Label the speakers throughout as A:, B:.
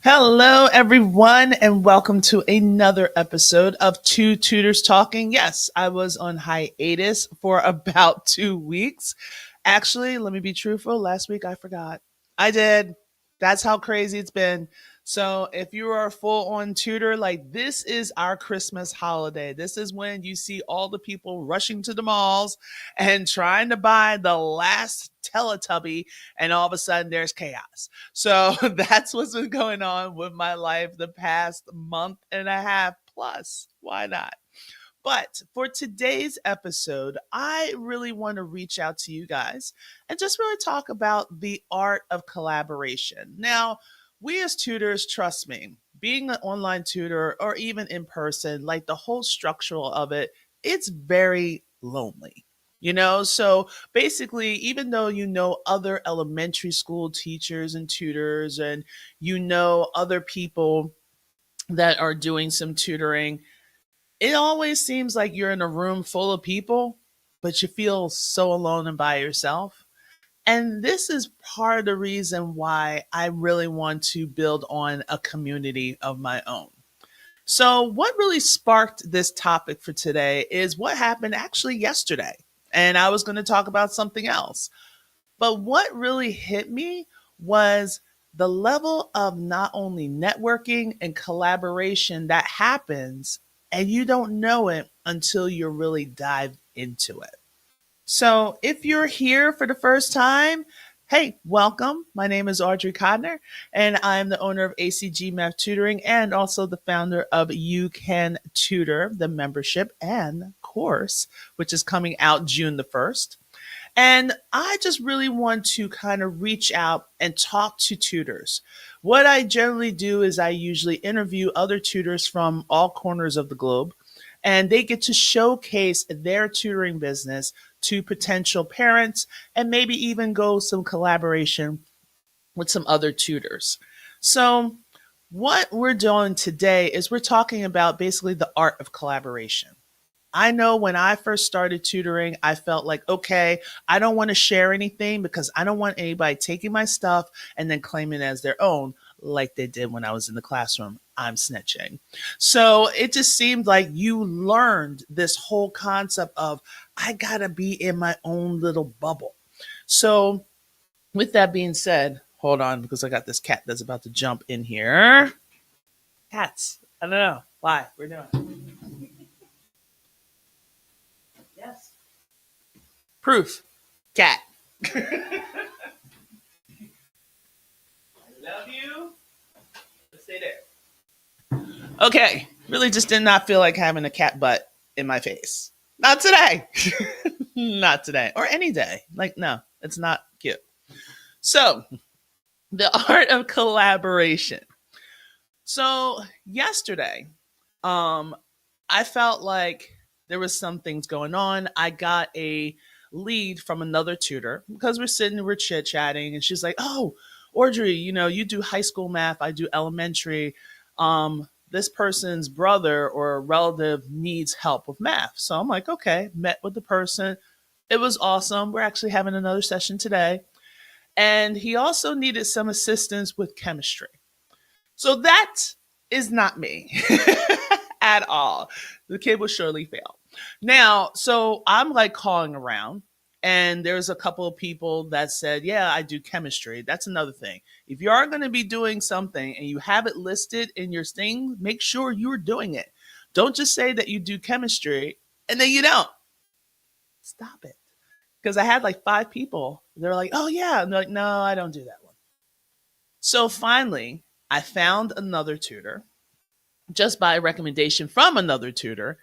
A: Hello, everyone, and welcome to another episode of Two Tutors Talking. Yes, I was on hiatus for about 2 weeks. Actually, let me be truthful. Last week I forgot. I did. That's how crazy it's been. So, if you are a full on tutor, like this is our Christmas holiday. This is when you see all the people rushing to the malls and trying to buy the last Teletubby, and all of a sudden there's chaos. So that's what's been going on with my life the past month and a half plus. Why not? But for today's episode, I really want to reach out to you guys and just really talk about the art of collaboration. Now, we as tutors, trust me, being an online tutor or even in person, like the whole structural of it, it's very lonely. So basically, even though you know other elementary school teachers and tutors, and you know other people that are doing some tutoring, it always seems like you're in a room full of people, but you feel so alone and by yourself. And this is part of the reason why I really want to build on a community of my own. So, what really sparked this topic for today is what happened actually yesterday. And I was going to talk about something else. But what really hit me was the level of not only networking and collaboration that happens, and you don't know it until you really dive into it. So, if you're here for the first time, hey, welcome. My name is Audrey Codner, and I'm the owner of ACG Math Tutoring and also the founder of You Can Tutor, the membership and course, which is coming out June the 1st. And I just really want to kind of reach out and talk to tutors. What I generally do is I usually interview other tutors from all corners of the globe, and they get to showcase their tutoring business to potential parents and maybe even go some collaboration with some other tutors. So, what we're doing today is we're talking about basically the art of collaboration. I know when I first started tutoring, I felt like, okay, I don't want to share anything because I don't want anybody taking my stuff and then claiming it as their own, like they did when I was in the classroom. I'm snitching. So it just seemed like you learned this whole concept of, I got to be in my own little bubble. So, with that being said, hold on because I got this cat that's about to jump in here. Cats. I don't know why we're doing. Yes. Proof. Cat. I love you. Let's stay there. Okay. Really just did not feel like having a cat butt in my face. Not today. Not today. Or any day. Like, no, it's not cute. So, the art of collaboration. So, yesterday, um, I felt like there was some things going on. I got a lead from another tutor because we're chit chatting, and she's like, "Oh, Audrey, you do high school math, I do elementary. This person's brother or relative needs help with math." So I'm like, "Okay." Met with the person. It was awesome. We're actually having another session today, and he also needed some assistance with chemistry. So that is not me at all. The kid will surely fail. Now, so I'm like calling around, and there's a couple of people that said, "Yeah, I do chemistry." That's another thing. If you are going to be doing something and you have it listed in your thing, make sure you're doing it. Don't just say that you do chemistry and then you don't. Stop it. Because I had like five people. They're like, "Oh, yeah." And they're like, "No, I don't do that one." So finally, I found another tutor just by recommendation from another tutor,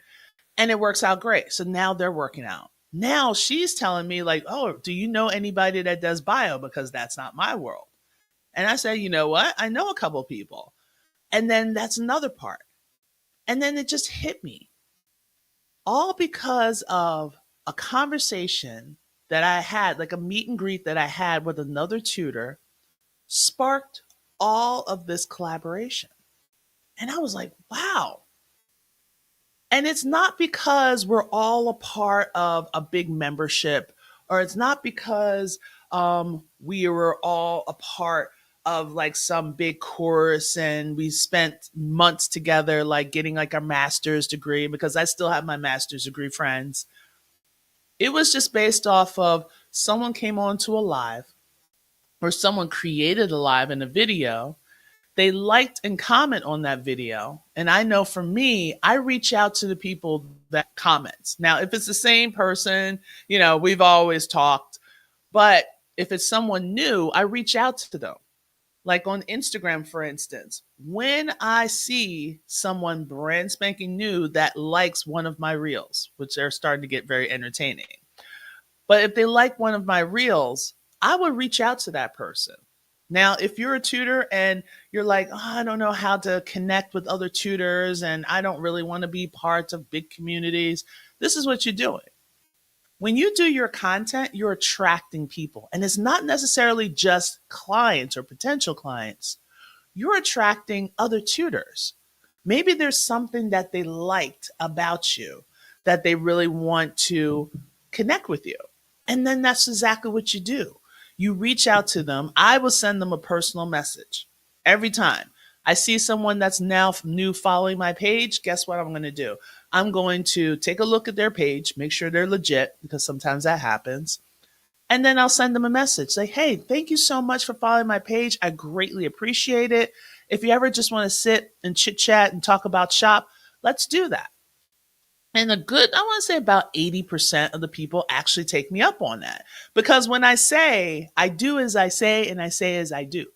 A: and it works out great. So now they're working out. Now she's telling me, like, "Oh, do you know anybody that does bio? Because that's not my world." And I said, "You know what? I know a couple people." And then that's another part. And then it just hit me all because of a conversation that I had, like a meet and greet that I had with another tutor, sparked all of this collaboration. And I was like, wow. And it's not because we're all a part of a big membership, or it's not because we were all a part of like some big course, and we spent months together, like getting like our master's degree, because I still have my master's degree friends. It was just based off of someone came onto a live, or someone created a live in a video. They liked and comment on that video. And I know for me, I reach out to the people that comments. Now, if it's the same person, we've always talked, but if it's someone new, I reach out to them. Like on Instagram, for instance, when I see someone brand spanking new that likes one of my reels, which they're starting to get very entertaining. But if they like one of my reels, I would reach out to that person. Now, if you're a tutor and you're like, oh, I don't know how to connect with other tutors and I don't really want to be part of big communities, this is what you're doing. When you do your content, you're attracting people. And it's not necessarily just clients or potential clients. You're attracting other tutors. Maybe there's something that they liked about you that they really want to connect with you. And then that's exactly what you do. You reach out to them. I will send them a personal message every time. I see someone that's now new following my page. Guess what I'm going to do? I'm going to take a look at their page, make sure they're legit, because sometimes that happens. And then I'll send them a message. Say, hey, thank you so much for following my page. I greatly appreciate it. If you ever just want to sit and chit chat and talk about shop, let's do that. And I want to say about 80% of the people actually take me up on that. Because when I say, I do as I say and I say as I do.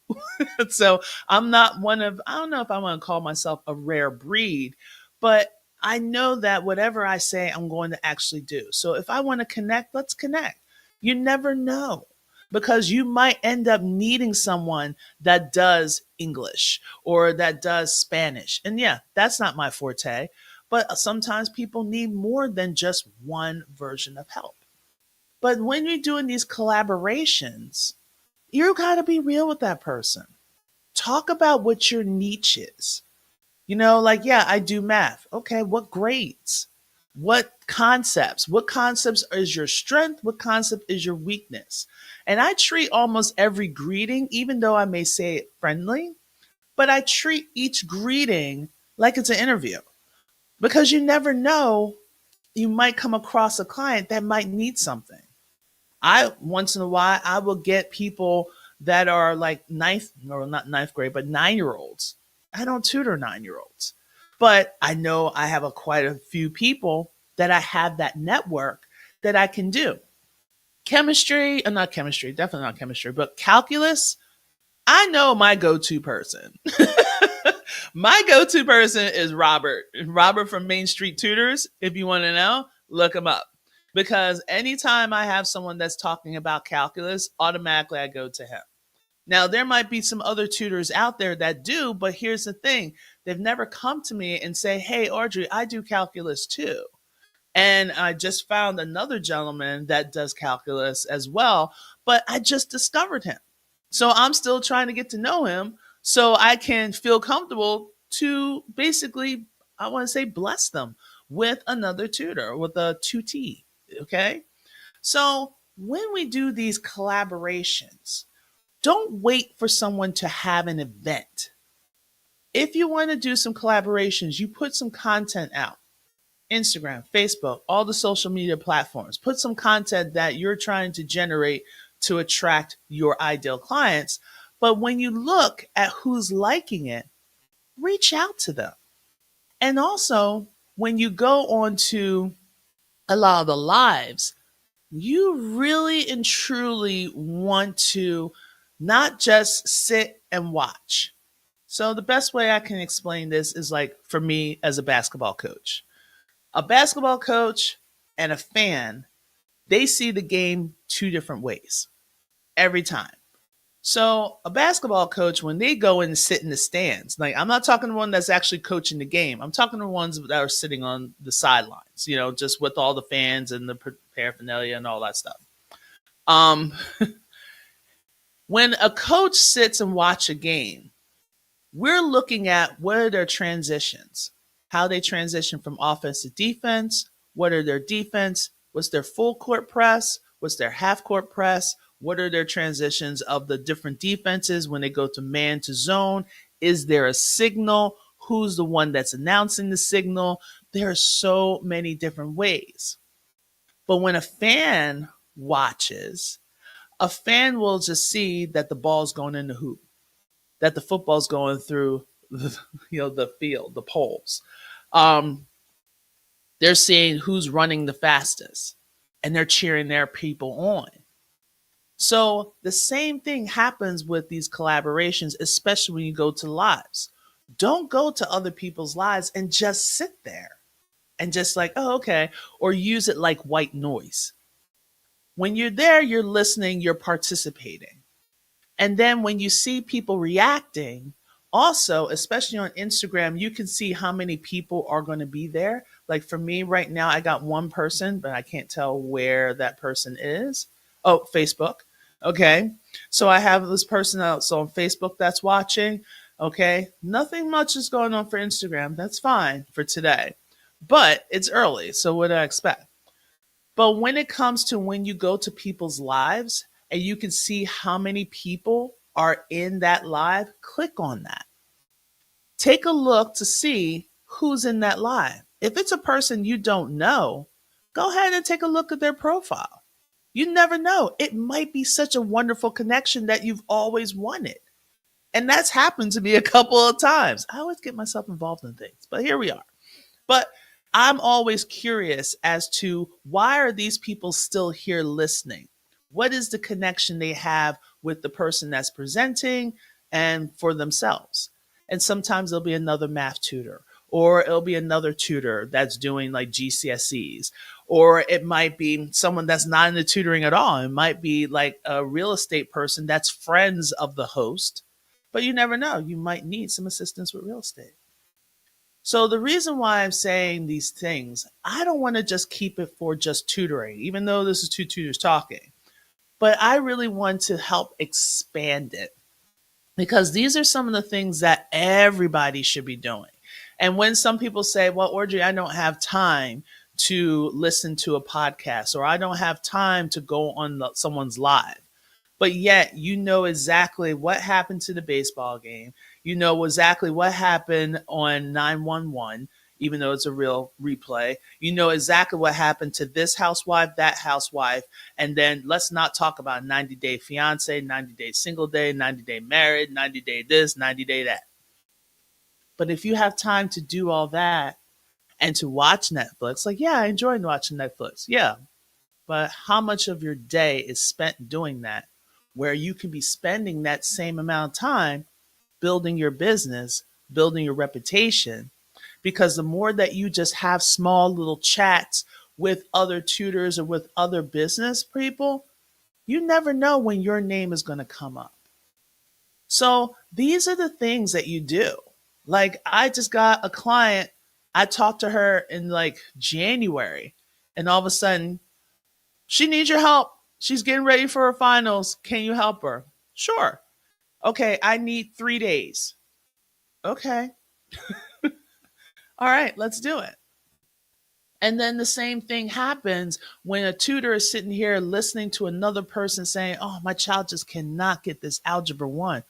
A: So I'm not I don't know if I want to call myself a rare breed, but I know that whatever I say, I'm going to actually do. So if I want to connect, let's connect. You never know, because you might end up needing someone that does English or that does Spanish. And yeah, that's not my forte. But sometimes people need more than just one version of help. But when you're doing these collaborations, you got to be real with that person. Talk about what your niche is. Like, yeah, I do math. Okay, what grades? What concepts? What concepts is your strength? What concept is your weakness? And I treat almost every greeting, even though I may say it friendly, but I treat each greeting like it's an interview, because you never know, you might come across a client that might need something. I once in a while I will get people that are like not ninth grade, but 9-year olds. I don't tutor 9-year olds, but I know I have quite a few people that I have that network that I can do. Chemistry, not chemistry, definitely not chemistry, but calculus. I know my go-to person. My go-to person is Robert. Robert from Main Street Tutors. If you want to know, look him up. Because anytime I have someone that's talking about calculus, automatically I go to him. Now, there might be some other tutors out there that do, but here's the thing. They've never come to me and say, hey, Audrey, I do calculus too. And I just found another gentleman that does calculus as well, but I just discovered him. So I'm still trying to get to know him so I can feel comfortable to basically, I want to say, bless them with another tutor, with a tutee. Okay. So when we do these collaborations, don't wait for someone to have an event. If you want to do some collaborations, you put some content out. Instagram, Facebook, all the social media platforms. Put some content that you're trying to generate to attract your ideal clients. But when you look at who's liking it, reach out to them. And also, when you go on to a lot of the lives, you really and truly want to not just sit and watch. So, the best way I can explain this is like for me as a basketball coach. A basketball coach and a fan, they see the game two different ways every time. So a basketball coach, when they go and sit in the stands, like I'm not talking to one that's actually coaching the game. I'm talking to ones that are sitting on the sidelines, just with all the fans and the paraphernalia and all that stuff. Um, when a coach sits and watch a game, we're looking at what are their transitions, how they transition from offense to defense, what are their defense, what's their full court press, what's their half court press, What are their transitions of the different defenses when they go to man to zone? Is there a signal? Who's the one that's announcing the signal? There are so many different ways. But when a fan watches, a fan will just see that the ball's going in the hoop, that the football's going through the, the field, the poles. Um, they're seeing who's running the fastest, and they're cheering their people on. So the same thing happens with these collaborations, especially when you go to lives. Don't go to other people's lives and just sit there and just like, oh, okay, or use it like white noise. When you're there, you're listening, you're participating. And then when you see people reacting, also, especially on Instagram, you can see how many people are going to be there. Like for me right now, I got one person, but I can't tell where that person is. Oh, Facebook. Okay. So I have this person out. So on Facebook that's watching. Okay. Nothing much is going on for Instagram. That's fine for today. But it's early. So what do I expect? But when it comes to when you go to people's lives and you can see how many people are in that live, click on that. Take a look to see who's in that live. If it's a person you don't know, go ahead and take a look at their profile. You never know. It might be such a wonderful connection that you've always wanted. And that's happened to me a couple of times. I always get myself involved in things, but here we are. But I'm always curious as to why are these people still here listening? What is the connection they have with the person that's presenting and for themselves? And sometimes there'll be another math tutor, or it'll be another tutor that's doing like GCSEs, or it might be someone that's not in the tutoring at all. It might be like a real estate person that's friends of the host, but you never know. You might need some assistance with real estate. So the reason why I'm saying these things, I don't want to just keep it for just tutoring, even though this is two tutors talking, but I really want to help expand it because these are some of the things that everybody should be doing. And when some people say, well, Audrey, I don't have time to listen to a podcast or I don't have time to go on someone's live, but yet you know exactly what happened to the baseball game. You know exactly what happened on 911, even though it's a real replay. You know exactly what happened to this housewife, that housewife. And then let's not talk about 90-day fiance, 90-day single day, 90-day married, 90-day this, 90-day that. But if you have time to do all that and to watch Netflix, like, yeah, I enjoy watching Netflix. Yeah, but how much of your day is spent doing that where you can be spending that same amount of time building your business, building your reputation? Because the more that you just have small little chats with other tutors or with other business people, you never know when your name is going to come up. So these are the things that you do. Like I just got a client, I talked to her in like January, and all of a sudden she needs your help. She's getting ready for her finals. Can you help her? Sure. Okay, I need 3 days. Okay. All right, let's do it. And then the same thing happens when a tutor is sitting here listening to another person saying, oh, my child just cannot get this algebra one.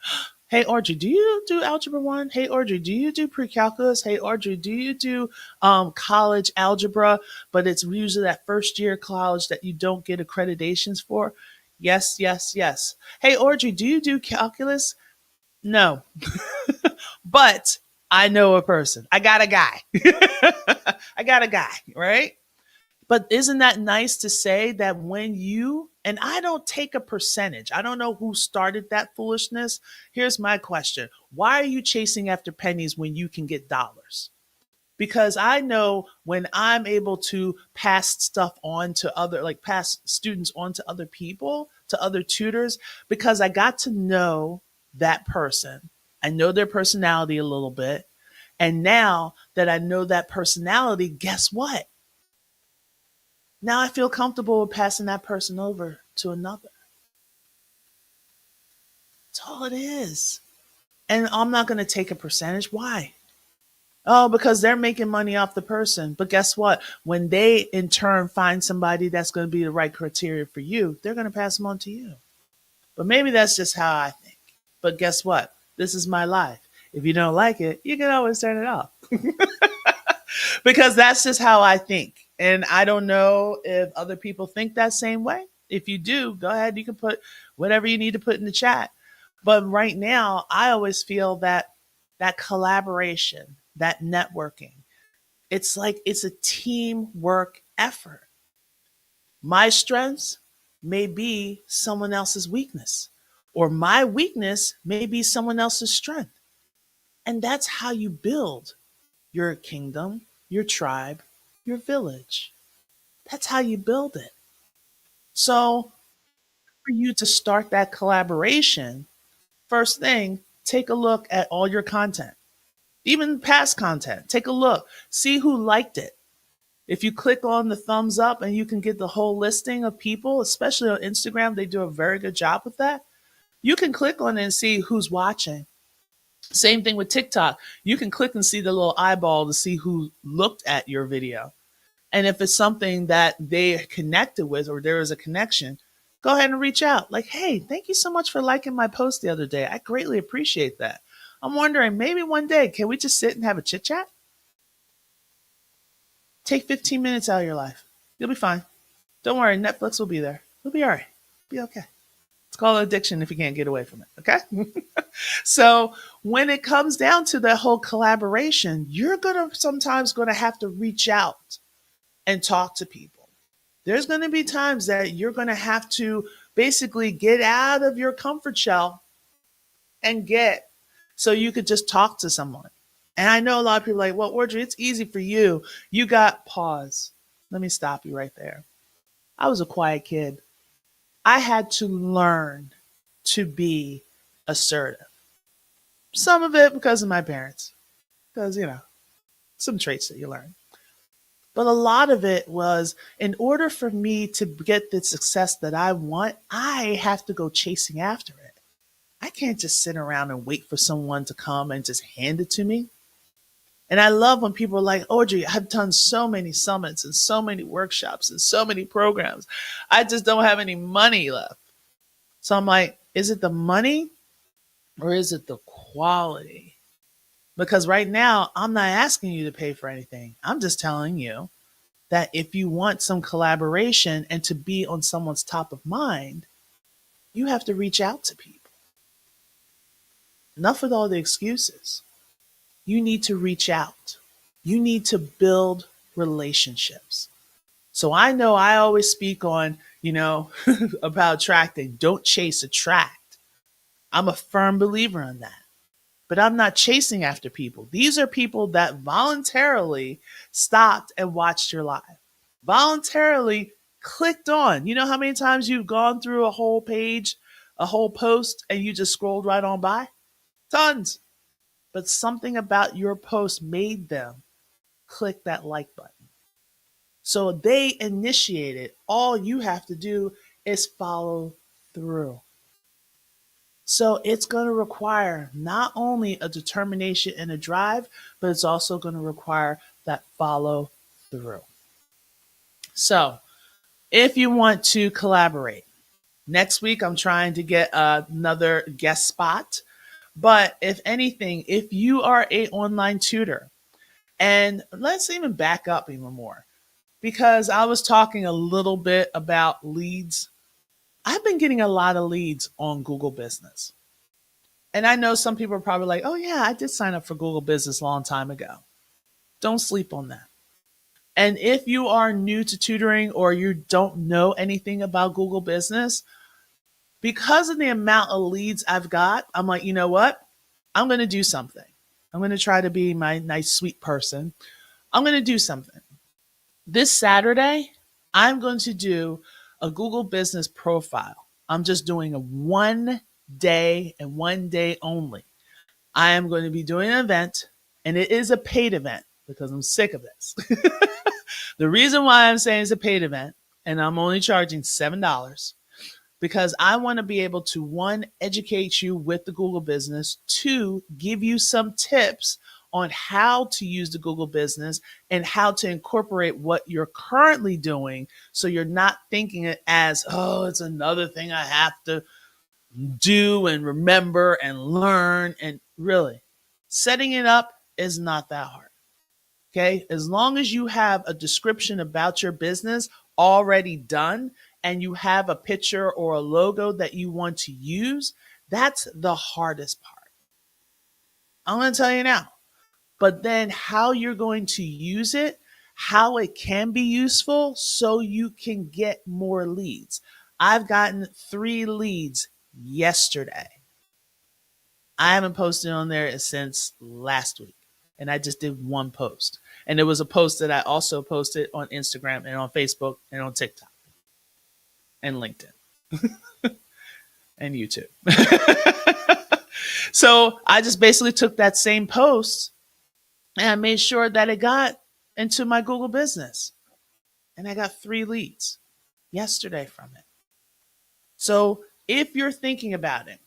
A: Hey, Audrey, do you do algebra one? Hey, Audrey, do you do pre-calculus? Hey, Audrey, do you do college algebra? But it's usually that first year college that you don't get accreditations for. Yes, yes, yes. Hey, Audrey, do you do calculus? No, but I know a person. I got a guy. I got a guy, right? But isn't that nice to say that when you, and I don't take a percentage, I don't know who started that foolishness. Here's my question: why are you chasing after pennies when you can get dollars? Because I know when I'm able to pass stuff on to other, like pass students on to other people, to other tutors, because I got to know that person. I know their personality a little bit. And now that I know that personality, guess what? Now I feel comfortable with passing that person over to another. That's all it is. And I'm not going to take a percentage. Why? Oh, because they're making money off the person. But guess what? When they in turn find somebody that's going to be the right criteria for you, they're going to pass them on to you. But maybe that's just how I think. But guess what? This is my life. If you don't like it, you can always turn it off. Because that's just how I think. And I don't know if other people think that same way. If you do, go ahead. You can put whatever you need to put in the chat. But right now, I always feel that that collaboration, that networking, it's like it's a teamwork effort. My strengths may be someone else's weakness, or my weakness may be someone else's strength. And that's how you build your kingdom, your tribe, your village. That's how you build it. So, for you to start that collaboration, first thing, take a look at all your content, even past content. Take a look, see who liked it. If you click on the thumbs up and you can get the whole listing of people, especially on Instagram, they do a very good job with that. You can click on it and see who's watching. Same thing with TikTok. You can click and see the little eyeball to see who looked at your video. And if it's something that they connected with or there is a connection, go ahead and reach out. Like, hey, thank you so much for liking my post the other day. I greatly appreciate that. I'm wondering, maybe one day, can we just sit and have a chit chat? Take 15 minutes out of your life. You'll be fine. Don't worry, Netflix will be there. You'll be all right. Be okay. It's called addiction if you can't get away from it. Okay. So when it comes down to the whole collaboration, you're gonna sometimes gonna have to reach out and talk to people. There's gonna be times that you're gonna have to basically get out of your comfort shell and get so you could just talk to someone. And I know a lot of people are like, well, Audrey, it's easy for you. You got pause. Let me stop you right there. I was a quiet kid. I had to learn to be assertive. Some of it because of my parents, because, some traits that you learn. But a lot of it was in order for me to get the success that I want, I have to go chasing after it. I can't just sit around and wait for someone to come and just hand it to me. And I love when people are like, Audrey, I've done so many summits and so many workshops and so many programs. I just don't have any money left. So I'm like, is it the money or is it the quality? Because right now, I'm not asking you to pay for anything. I'm just telling you that if you want some collaboration and to be on someone's top of mind, you have to reach out to people. Enough with all the excuses. You need to reach out. You need to build relationships. So I know I always speak on, about attracting. Don't chase, attract. I'm a firm believer in that. But I'm not chasing after people. These are people that voluntarily stopped and watched your live. Voluntarily clicked on. You know how many times you've gone through a whole page, a whole post, and you just scrolled right on by? Tons. But something about your post made them click that like button. So they initiated. All you have to do is follow through. So it's going to require not only a determination and a drive, but it's also going to require that follow through. So if you want to collaborate, next week I'm trying to get another guest spot. But if anything, if you are a online tutor, and let's even back up even more, because I was talking a little bit about leads. I've been getting a lot of leads on Google Business. And I know some people are probably like, oh, yeah, I did sign up for Google Business a long time ago. Don't sleep on that. And if you are new to tutoring or you don't know anything about Google Business, because of the amount of leads I've got, I'm like, you know what? I'm going to do something. I'm going to try to be my nice, sweet person. I'm going to do something. This Saturday, I'm going to do a Google Business profile. I'm just doing a 1 day and 1 day only. I am going to be doing an event, and it is a paid event because I'm sick of this. The reason why I'm saying it's a paid event, and I'm only charging $7, because I want to be able to, one, educate you with the Google Business, two, give you some tips on how to use the Google Business and how to incorporate what you're currently doing so you're not thinking it as, oh, it's another thing I have to do and remember and learn. And really, setting it up is not that hard. Okay. As long as you have a description about your business already done and you have a picture or a logo that you want to use, that's the hardest part. I'm going to tell you now. But then how you're going to use it, how it can be useful so you can get more leads. I've gotten 3 leads yesterday. I haven't posted on there since last week. And I just did one post. And it was a post that I also posted on Instagram and on Facebook and on TikTok and LinkedIn and YouTube. So I just basically took that same post and I made sure that it got into my Google business. And I got 3 leads yesterday from it. So if you're thinking about it,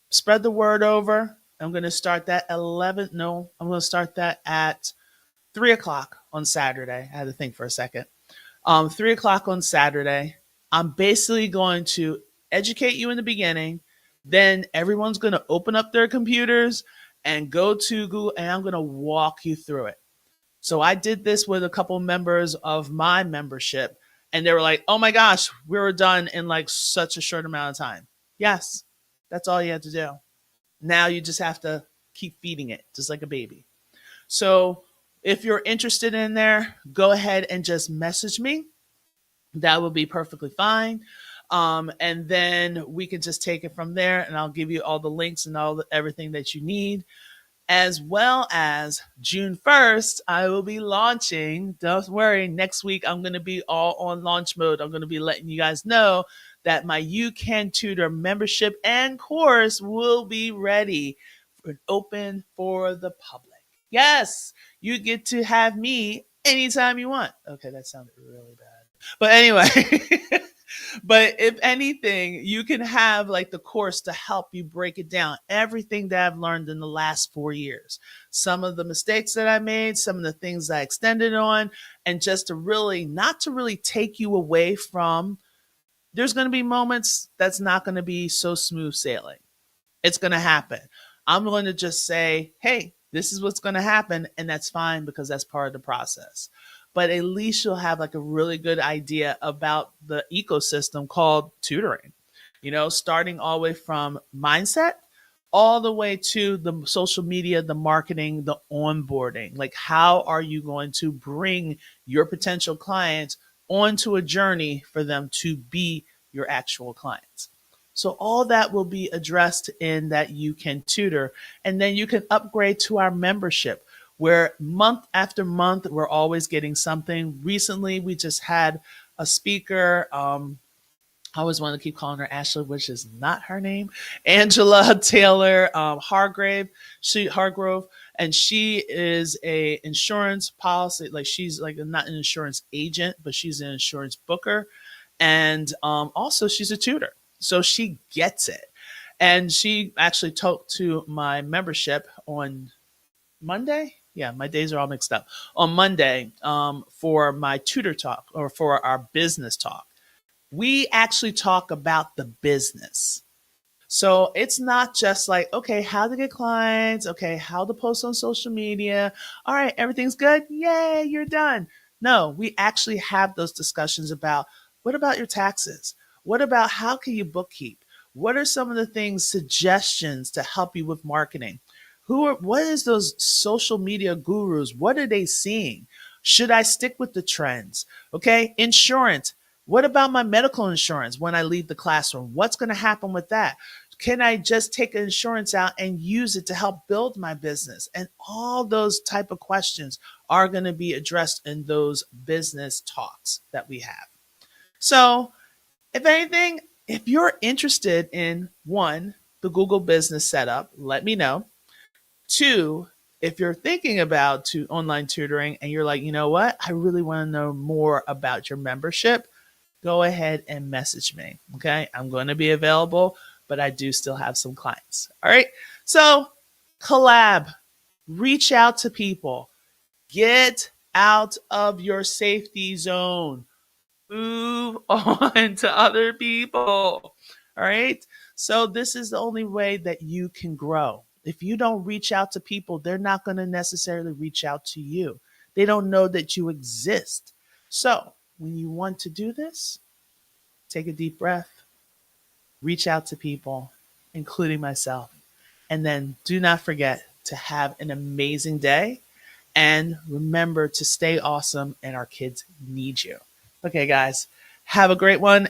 A: spread the word over. I'm going to start that 11. No, I'm going to start that at 3 o'clock on Saturday. I had to think for a second. 3 o'clock on Saturday. I'm basically going to educate you in the beginning. Then everyone's going to open up their computers and go to Google, and I'm going to walk you through it. So I did this with a couple members of my membership, and they were like, "Oh my gosh, we were done in like such a short amount of time." Yes, that's all you had to do. Now you just have to keep feeding it, just like a baby. So if you're interested in there, go ahead and just message me. That will be perfectly fine. And then we can just take it from there, and I'll give you all the links and everything that you need. As well as June 1st, I will be launching. Don't worry, next week I'm going to be all on launch mode. I'm going to be letting you guys know that my You Can Tutor membership and course will be ready for open for the public. Yes, you get to have me anytime you want. Okay, that sounded really bad. But anyway, but if anything, you can have like the course to help you break it down. Everything that I've learned in the last 4 years, some of the mistakes that I made, some of the things I extended on, and just to really, not to really take you away from, there's going to be moments that's not going to be so smooth sailing. It's going to happen. I'm going to just say, hey, this is what's going to happen. And that's fine because that's part of the process. But at least you'll have like a really good idea about the ecosystem called tutoring, starting all the way from mindset all the way to the social media, the marketing, the onboarding. Like, how are you going to bring your potential clients onto a journey for them to be your actual clients? So all that will be addressed in that You Can Tutor. And then you can upgrade to our membership where month after month, we're always getting something. Recently, we just had a speaker. I always want to keep calling her Ashley, which is not her name. Angela Taylor Hargrove, and she is a insurance policy. Like, she's like not an insurance agent, but she's an insurance booker, and also she's a tutor, so she gets it. And she actually talked to my membership on Monday. Yeah, my days are all mixed up. On Monday, for my tutor talk or for our business talk, we actually talk about the business. So it's not just like, okay, how to get clients, okay, how to post on social media. All right, everything's good. Yay, you're done. No, we actually have those discussions about what about your taxes? What about how can you bookkeep? What are some of the things, suggestions to help you with marketing? What is those social media gurus? What are they seeing? Should I stick with the trends? Okay, insurance. What about my medical insurance when I leave the classroom? What's going to happen with that? Can I just take insurance out and use it to help build my business? And all those type of questions are going to be addressed in those business talks that we have. So, if anything, if you're interested in one, the Google business setup, let me know. Two, if you're thinking about online tutoring and you're like, you know what, I really want to know more about your membership, go ahead and message me. Okay. I'm going to be available, but I do still have some clients. All right. So collab, reach out to people, get out of your safety zone, move on to other people. All right. So, this is the only way that you can grow. If you don't reach out to people, they're not going to necessarily reach out to you. They don't know that you exist. So, when you want to do this, take a deep breath, reach out to people, including myself. And then do not forget to have an amazing day and remember to stay awesome, and our kids need you. Okay, guys, have a great one.